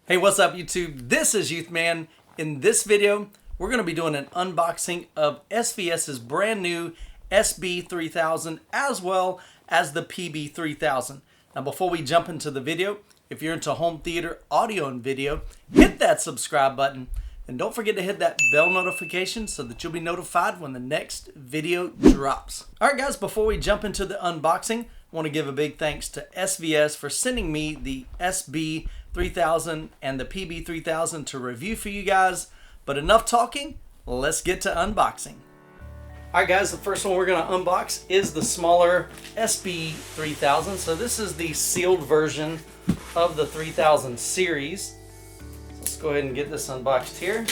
Hey, what's up YouTube? This is Youthman. In this video, we're going to be doing an unboxing of SVS's brand new SB3000 as well as the PB3000. Now before we jump into the video, if you're into home theater audio and video, hit that subscribe button and don't forget to hit that bell notification so that you'll be notified when the next video drops. Alright guys, before we jump into the unboxing, I want to give a big thanks to SVS for sending me the SB3000 and the PB3000 to review for you guys. But enough talking, let's get to unboxing. Alright guys, the first one we're going to unbox is the smaller SB3000. So this is the sealed version of the 3000 series. So let's go ahead and get this unboxed here.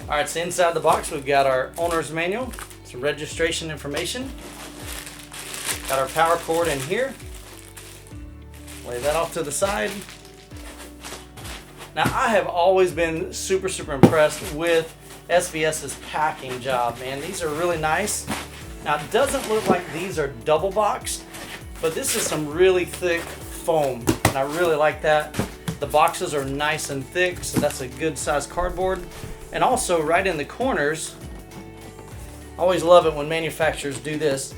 Alright, so inside the box we've got our owner's manual, some registration information, got our power cord in here, lay that off to the side. Now I have always been super impressed with SVS's packing job, man. These are really nice. Now it doesn't look like these are double boxed, but this is some really thick foam, and I really like that. The boxes are nice and thick, so that's a good size cardboard. And also right in the corners, I always love it when manufacturers do this. So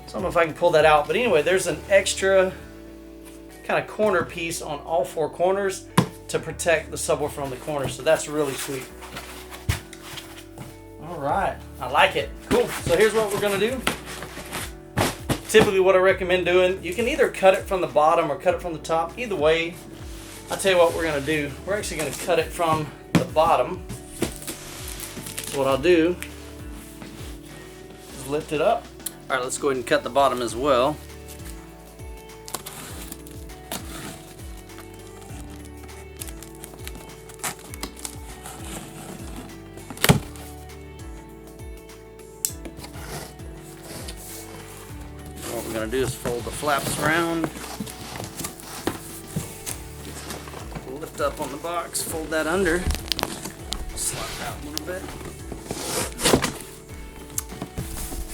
I don't know if I can pull that out, but anyway, there's an extra kind of corner piece on all four corners to protect the subwoofer on the corner, so that's really sweet. All right, I like it. Cool. So here's what we're gonna do. Typically what I recommend doing, you can either cut it from the bottom or cut it from the top. Either way, I'll tell you what we're gonna do. We're actually gonna cut it from the bottom. So what I'll do is lift it up. All right, let's go ahead and cut the bottom as well. What we're gonna do is fold the flaps around. Lift up on the box, fold that under. Slide out a little bit.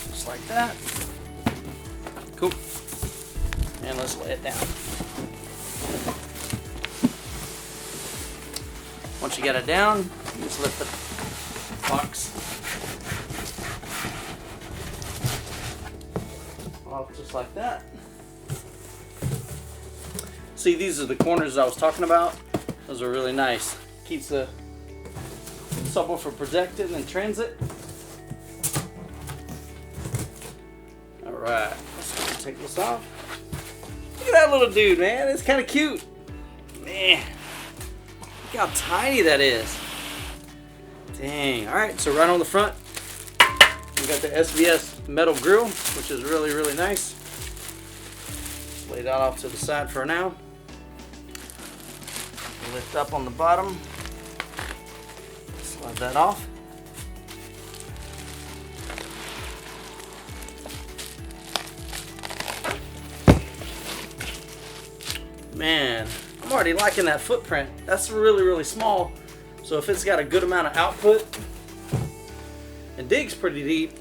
Just like that. Cool. And let's lay it down. Once you get it down, you just lift the box off just like that. See, these are the corners I was talking about. Those are really nice. Keeps the subwoofer protected in transit. Alright, let's take this off. Look at that little dude, man. It's kind of cute. Man, look how tiny that is. Dang. Alright, so right on the front, we got the SVS metal grill, which is really nice. Let's lay that off to the side for now. Lift up on the bottom. Slide that off. Man, I'm already liking that footprint. That's really small. So if it's got a good amount of output and digs pretty deep,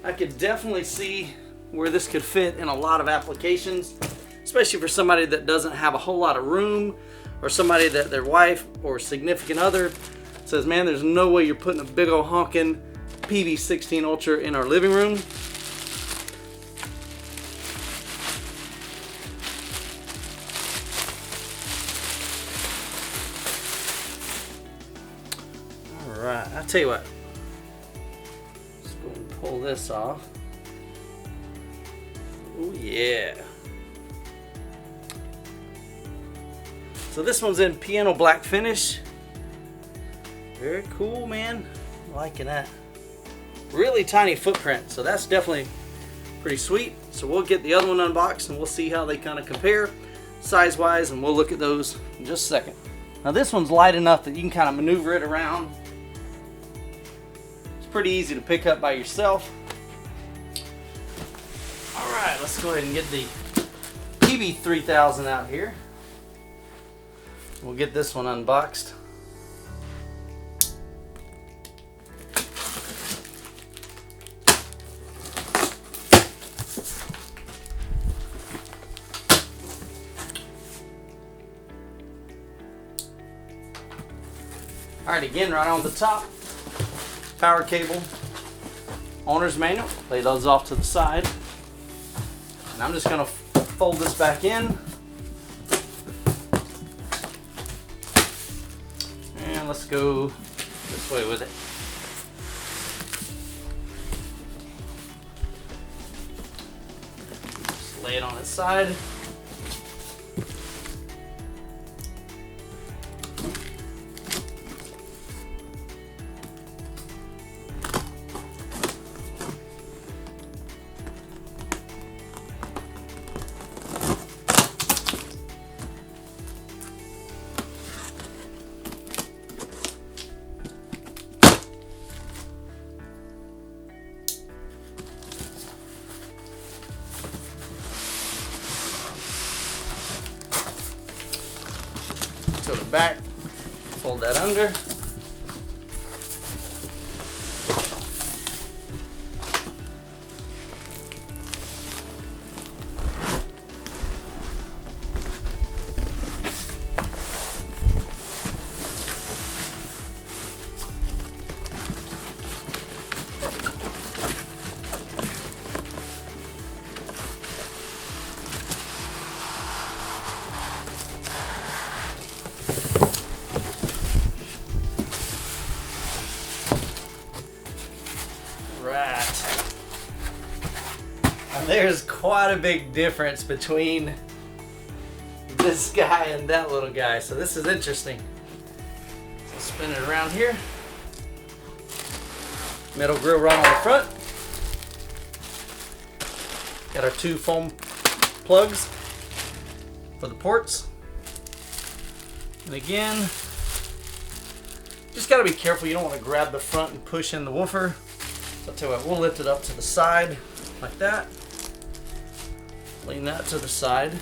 I could definitely see where this could fit in a lot of applications, especially for somebody that doesn't have a whole lot of room, or somebody that their wife or significant other says, man, there's no way you're putting a big old honking PB16 Ultra in our living room. Alright, I'll tell you what. Let's go and pull this off. Oh yeah. So this one's in piano black finish. Very cool, man. I'm liking that. Really tiny footprint, so that's definitely pretty sweet. So we'll get the other one unboxed and we'll see how they kind of compare size-wise, and we'll look at those in just a second. Now this one's light enough that you can kind of maneuver it around. It's pretty easy to pick up by yourself. All right, let's go ahead and get the PB3000 out here. We'll get this one unboxed. Alright, again, right on the top, power cable, owner's manual. Lay those off to the side. And I'm just going to fold this back in. And let's go this way with it. Just lay it on its side. To the back, fold that under. There's quite a big difference between this guy and that little guy, so this is interesting. So spin it around here. Metal grill right on the front. Got our two foam plugs for the ports. And again, just got to be careful. You don't want to grab the front and push in the woofer. So I'll tell you what, we'll lift it up to the side like that. Lean that to the side.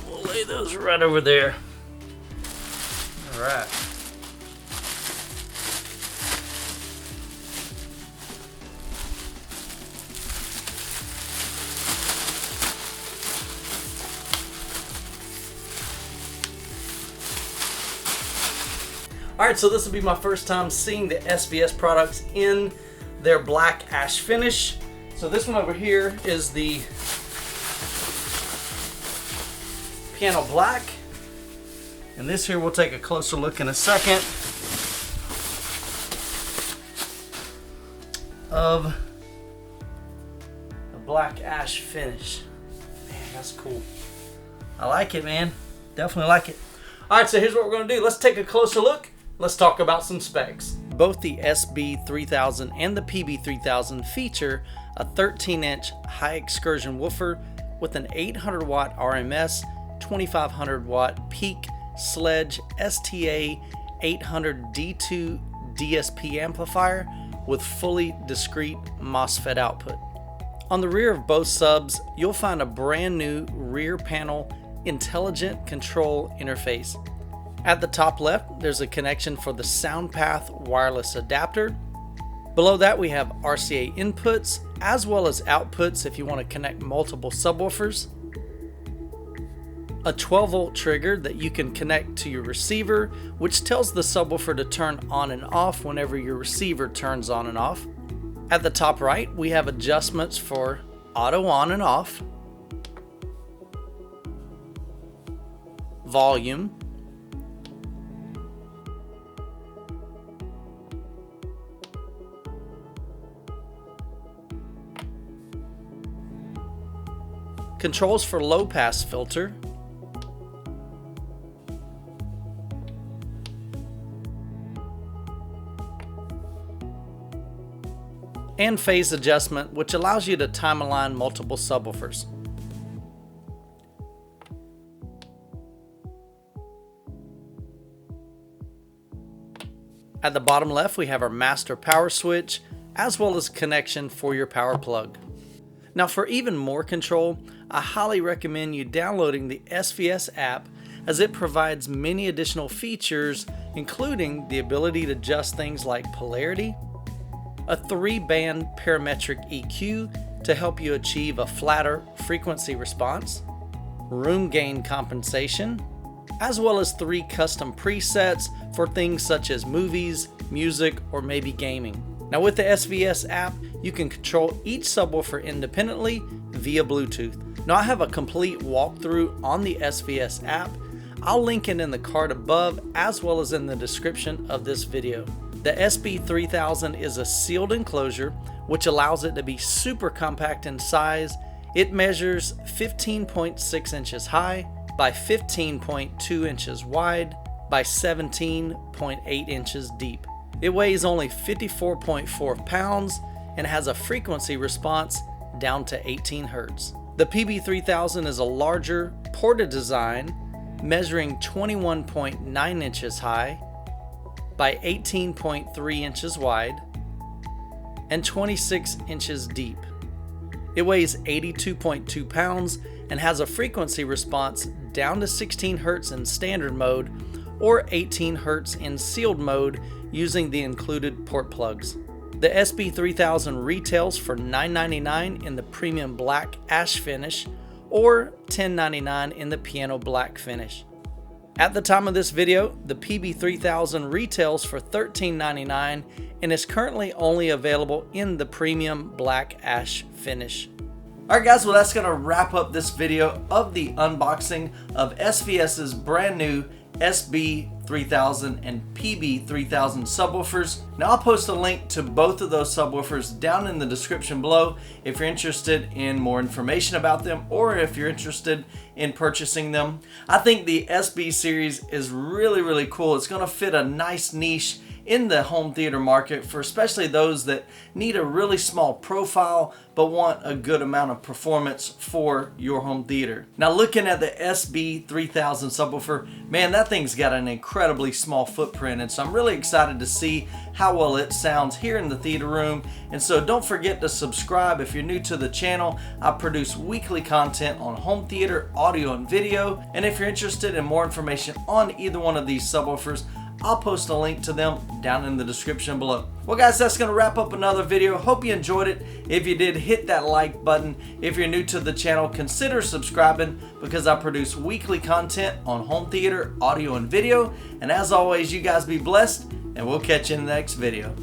We'll lay those right over there. All right. Alright, so this will be my first time seeing the SVS products in their black ash finish. So this one over here is the piano black. And this here we'll take a closer look in a second of the black ash finish. Man, that's cool. I like it, man. Definitely like it. Alright, so here's what we're going to do. Let's take a closer look. Let's talk about some specs. Both the SB3000 and the PB3000 feature a 13-inch high excursion woofer with an 800 watt RMS, 2500 watt peak sledge STA 800 D2 DSP amplifier with fully discrete MOSFET output. On the rear of both subs, you'll find a brand new rear panel intelligent control interface. At the top left, there's a connection for the SoundPath wireless adapter. Below that, we have RCA inputs as well as outputs if you want to connect multiple subwoofers. A 12-volt trigger that you can connect to your receiver, which tells the subwoofer to turn on and off whenever your receiver turns on and off. At the top right, we have adjustments for auto on and off, volume, controls for low pass filter, and phase adjustment, which allows you to time align multiple subwoofers. At the bottom left, we have our master power switch, as well as connection for your power plug. Now, for even more control, I highly recommend you downloading the SVS app, as it provides many additional features, including the ability to adjust things like polarity, a 3-band parametric EQ to help you achieve a flatter frequency response, room gain compensation, as well as 3 custom presets for things such as movies, music, or maybe gaming. Now with the SVS app, you can control each subwoofer independently via Bluetooth. Now I have a complete walkthrough on the SVS app. I'll link it in the card above as well as in the description of this video. The SB3000 is a sealed enclosure which allows it to be super compact in size. It measures 15.6 inches high by 15.2 inches wide by 17.8 inches deep. It weighs only 54.4 pounds and has a frequency response down to 18 Hertz. The PB3000 is a larger, ported design measuring 21.9 inches high by 18.3 inches wide and 26 inches deep. It weighs 82.2 pounds and has a frequency response down to 16 Hertz in standard mode or 18 Hertz in sealed mode using the included port plugs. The SB3000 retails for $9.99 in the premium black ash finish or $10.99 in the piano black finish. At the time of this video, the PB3000 retails for $13.99 and is currently only available in the premium black ash finish. Alright guys, well that's going to wrap up this video of the unboxing of SVS's brand new SB3000 and PB3000 subwoofers. Now I'll post a link to both of those subwoofers down in the description below if you're interested in more information about them or if you're interested in purchasing them. I think the SB series is really cool. It's going to fit a nice niche in the home theater market for especially those that need a really small profile but want a good amount of performance for your home theater. Now looking at the SB3000 subwoofer, man, that thing's got an incredibly small footprint, and so I'm really excited to see how well it sounds here in the theater room. And so don't forget to subscribe if you're new to the channel. I produce weekly content on home theater, audio, and video, and if you're interested in more information on either one of these subwoofers, I'll post a link to them down in the description below. Well guys, that's going to wrap up another video. Hope you enjoyed it. If you did, hit that like button. If you're new to the channel, consider subscribing because I produce weekly content on home theater, audio, and video. And as always, you guys be blessed, and we'll catch you in the next video.